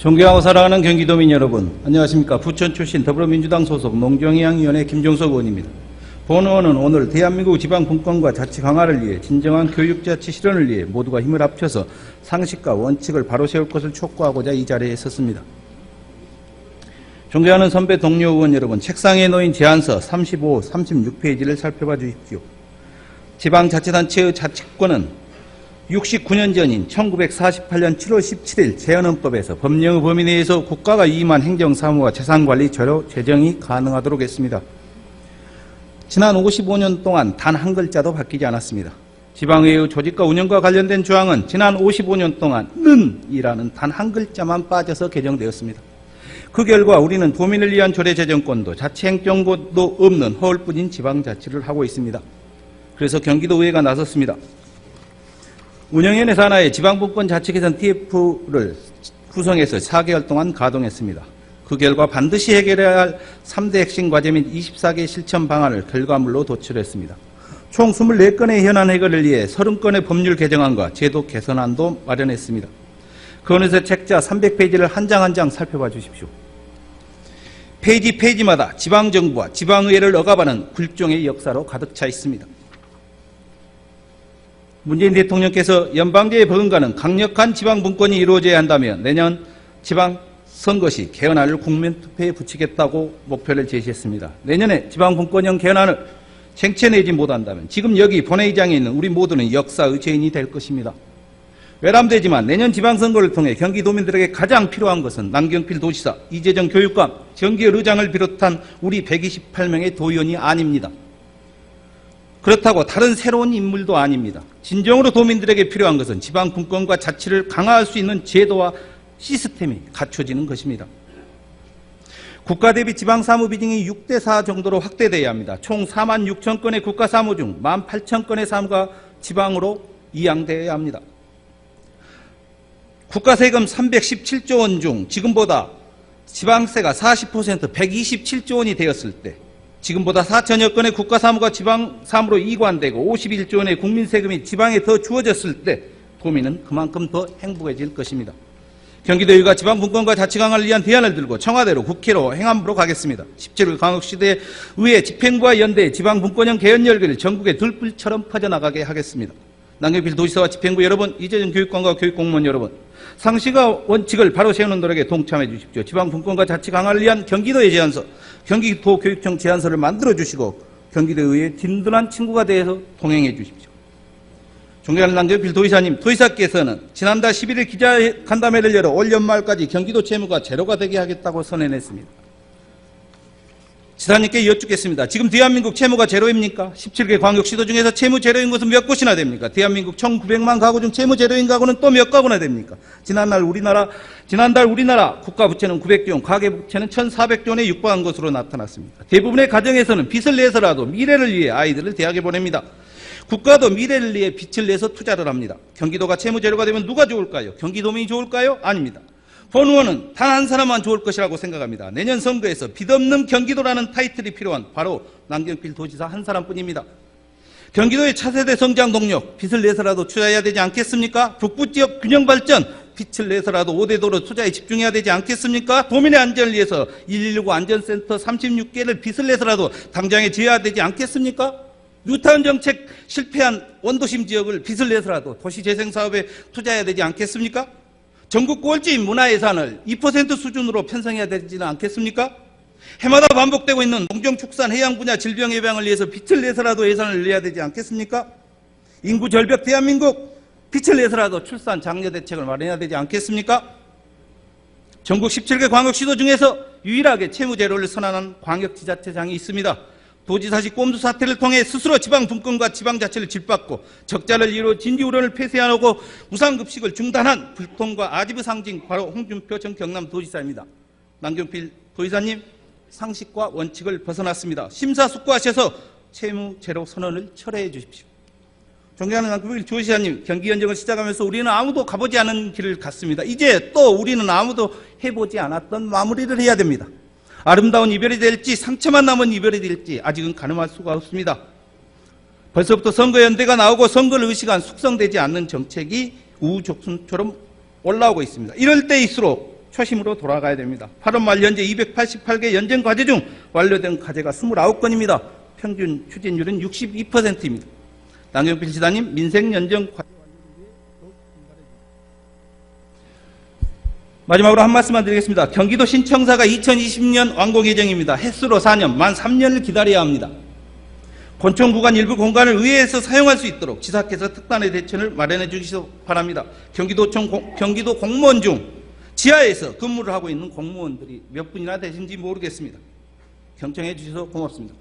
존경하고 사랑하는 경기도민 여러분, 안녕하십니까. 부천 출신 더불어민주당 소속 농정의항위원회 김종석 의원입니다. 본 의원은 오늘 대한민국 지방분권과 자치 강화를 위해 진정한 교육자치 실현을 위해 모두가 힘을 합쳐서 상식과 원칙을 바로 세울 것을 촉구하고자 이 자리에 섰습니다. 존경하는 선배 동료 의원 여러분, 책상에 놓인 제안서 35, 36페이지를 살펴봐 주십시오. 지방자치단체의 자치권은 69년 전인 1948년 7월 17일 재헌헌법에서 법령의 범위 내에서 국가가 위임한 행정사무와 재산관리 재정이 가능하도록 했습니다. 지난 55년 동안 단 한 글자도 바뀌지 않았습니다. 지방의회 조직과 운영과 관련된 조항은 지난 55년 동안 는이라는 단 한 글자만 빠져서 개정되었습니다. 그 결과 우리는 도민을 위한 조례재정권도 자치행정권도 없는 허울뿐인 지방자치를 하고 있습니다. 그래서 경기도의회가 나섰습니다. 운영위원회 산하의 지방분권 자치개선 TF를 구성해서 4개월 동안 가동했습니다. 그 결과 반드시 해결해야 할 3대 핵심 과제 및 24개 실천 방안을 결과물로 도출했습니다. 총 24건의 현안 해결을 위해 30건의 법률 개정안과 제도 개선안도 마련했습니다. 그 어느새 책자 300페이지를 한 장 한 장 살펴봐 주십시오. 페이지마다 지방정부와 지방의회를 억압하는 굴종의 역사로 가득 차 있습니다. 문재인 대통령께서 연방제에 버금가는 강력한 지방분권이 이루어져야 한다면 내년 지방선거 시 개헌안을 국민투표에 붙이겠다고 목표를 제시했습니다. 내년에 지방분권형 개헌안을 쟁취해내지 못한다면 지금 여기 본회의장에 있는 우리 모두는 역사의 죄인이 될 것입니다. 외람되지만 내년 지방선거를 통해 경기도민들에게 가장 필요한 것은 남경필 도지사, 이재정 교육감, 정기열 의장을 비롯한 우리 128명의 도의원이 아닙니다. 그렇다고 다른 새로운 인물도 아닙니다. 진정으로 도민들에게 필요한 것은 지방분권과 자치를 강화할 수 있는 제도와 시스템이 갖춰지는 것입니다. 국가 대비 지방사무 비중이 6대4 정도로 확대돼야 합니다. 총 4만 6천 건의 국가사무 중 1만 8천 건의 사무가 지방으로 이양되어야 합니다. 국가세금 317조 원 중 지금보다 지방세가 40% 127조 원이 되었을 때 지금보다 4천여 건의 국가사무가 지방사무로 이관되고 51조 원의 국민세금이 지방에 더 주어졌을 때 도민은 그만큼 더 행복해질 것입니다. 경기도의회가 지방분권과 자치 강화를 위한 대안을 들고 청와대로 국회로 행안부로 가겠습니다. 17일 광역시대 의회 집행부와 연대 지방분권형 개헌 열기를 전국에 들불처럼 퍼져나가게 하겠습니다. 남경필 도지사와 집행부 여러분, 이재정 교육관과 교육공무원 여러분, 상식과 원칙을 바로 세우는 노력에 동참해 주십시오. 지방분권과 자치 강화를 위한 경기도의 제안서, 경기도교육청 제안서를 만들어 주시고 경기도의회의 든든한 친구가 되어서 동행해 주십시오. 존경하는 남경필 도지사님, 도지사께서는 지난달 11일 기자간담회를 열어 올 연말까지 경기도 채무가 제로가 되게 하겠다고 선언했습니다. 지사님께 여쭙겠습니다. 지금 대한민국 채무가 제로입니까? 17개 광역시도 중에서 채무 제로인 곳은 몇 곳이나 됩니까? 대한민국 1900만 가구 중 채무 제로인 가구는 또 몇 가구나 됩니까? 지난달 우리나라 국가부채는 900조 원, 가계부채는 1400조 원에 육박한 것으로 나타났습니다. 대부분의 가정에서는 빚을 내서라도 미래를 위해 아이들을 대학에 보냅니다. 국가도 미래를 위해 빚을 내서 투자를 합니다. 경기도가 채무 제로가 되면 누가 좋을까요? 경기도민이 좋을까요? 아닙니다. 본 의원은 단 한 사람만 좋을 것이라고 생각합니다. 내년 선거에서 빚 없는 경기도라는 타이틀이 필요한 바로 남경필 도지사 한 사람뿐입니다. 경기도의 차세대 성장 동력, 빚을 내서라도 투자해야 되지 않겠습니까? 북부지역 균형발전, 빚을 내서라도 5대 도로 투자에 집중해야 되지 않겠습니까? 도민의 안전을 위해서 119 안전센터 36개를 빚을 내서라도 당장에 지어야 되지 않겠습니까? 뉴타운 정책 실패한 원도심 지역을 빚을 내서라도 도시재생사업에 투자해야 되지 않겠습니까? 전국 꼴찌 문화예산을 2% 수준으로 편성해야 되지는 않겠습니까? 해마다 반복되고 있는 농정축산 해양 분야 질병 예방을 위해서 빚을 내서라도 예산을 내야 되지 않겠습니까? 인구 절벽 대한민국 빚을 내서라도 출산 장려 대책을 마련해야 되지 않겠습니까? 전국 17개 광역시도 중에서 유일하게 채무 제로를 선언한 광역지자체장이 있습니다. 도지사직 꼼수 사태를 통해 스스로 지방분권과 지방자치를 짓밟고 적자를 이루어 진지우려를 폐쇄하고 무상급식을 중단한 불통과 아집의 상징 바로 홍준표 전 경남도지사입니다. 남경필 도지사님, 상식과 원칙을 벗어났습니다. 심사숙고하셔서 채무 제로 선언을 철회해 주십시오. 존경하는 남경필 도지사님, 경기연정을 시작하면서 우리는 아무도 가보지 않은 길을 갔습니다. 이제 또 우리는 아무도 해보지 않았던 마무리를 해야 됩니다. 아름다운 이별이 될지 상처만 남은 이별이 될지 아직은 가늠할 수가 없습니다. 벌써부터 선거연대가 나오고 선거를 의식한 숙성되지 않는 정책이 우후죽순처럼 올라오고 있습니다. 이럴 때일수록 초심으로 돌아가야 됩니다. 8월 말 현재 288개 연정 과제 중 완료된 과제가 29건입니다. 평균 추진율은 62%입니다. 남경필 지사님, 민생 연정 과제 마지막으로 한 말씀만 드리겠습니다. 경기도 신청사가 2020년 완공 예정입니다. 횟수로 4년, 만 3년을 기다려야 합니다. 본청 구간 일부 공간을 의회에서 사용할 수 있도록 지사께서 특단의 대책을 마련해 주시기 바랍니다. 경기도 공무원 중 지하에서 근무를 하고 있는 공무원들이 몇 분이나 되신지 모르겠습니다. 경청해 주셔서 고맙습니다.